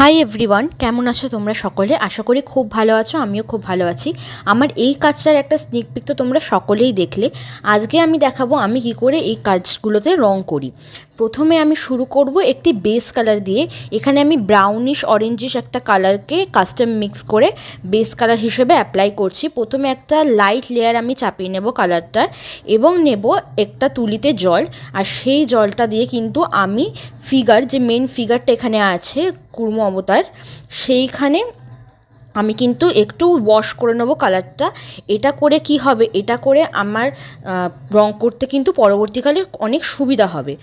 Hi everyone, কেমন আছো তোমরা সকলে? আশা করি খুব ভালো আছো, আমিও খুব ভালো আছি। আমার এই কাজটার একটা স্নিক পিক তো তোমরা সকলেই দেখলে। আজকে আমি দেখাবো আমি কি করে এই কাজগুলোতে রং করি। প্রথমে আমি শুরু করব একটি বেস কালার দিয়ে। এখানে আমি ব্রাউনিশ অরেঞ্জিশ একটা কালারকে কাস্টম মিক্স করে বেস কালার হিসেবে অ্যাপ্লাই করছি। প্রথমে একটা লাইট লেয়ার আমি চাপিয়ে নেব কালারটার, এবং নেব একটা তুলিতে জল। আর সেই জলটা দিয়ে কিন্তু আমি যে মেন ফিগারটা এখানে আছে কুর্ম অবতার, সেইখানে আমি কিন্তু একটু ওয়াশ করে নেবো কালারটা। এটা করে কি হবে, এটা করে আমার রং করতে কিন্তু পরবর্তীকালে অনেক সুবিধা হবে।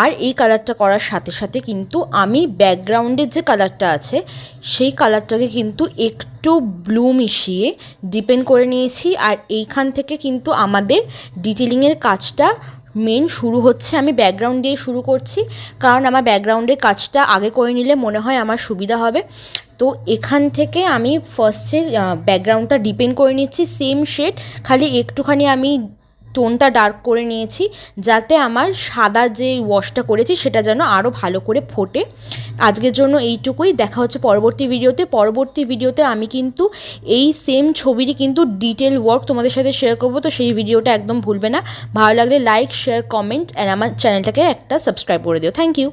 আর এই কালারটা করার সাথে সাথে কিন্তু আমি ব্যাকগ্রাউন্ডের যে কালারটা আছে সেই কালারটাকে কিন্তু একটু ব্লু মিশিয়ে ডিপেন্ড করে নিয়েছি। আর এইখান থেকে কিন্তু আমাদের ডিটেলিংয়ের কাজটা মেন শুরু হচ্ছে। আমি ব্যাকগ্রাউন্ড দিয়ে শুরু করছি, কারণ আমার ব্যাকগ্রাউন্ডের কাজটা আগে করে নিলে মনে হয় আমার সুবিধা হবে। তো এখান থেকে আমি ফার্স্টে ব্যাকগ্রাউন্ডটা ডিপেন্ড করে নিচ্ছি সেম শেড, খালি একটুখানি আমি টোনটা ডার্ক করে নিয়েছি, যাতে আমার সাদা যে ওয়াশটা করেছি সেটা যেন আরও ভালো করে ফোটে। আজকের জন্য এইটুকুই, দেখা হচ্ছে পরবর্তী ভিডিওতে আমি কিন্তু এই সেম ছবিরই কিন্তু ডিটেল ওয়ার্ক তোমাদের সাথে শেয়ার করবো। তো সেই ভিডিওটা একদম ভুলবে না। ভালো লাগলে লাইক, শেয়ার, কমেন্ট, আর আমার চ্যানেলটাকে একটা সাবস্ক্রাইব করে দিও। Thank you.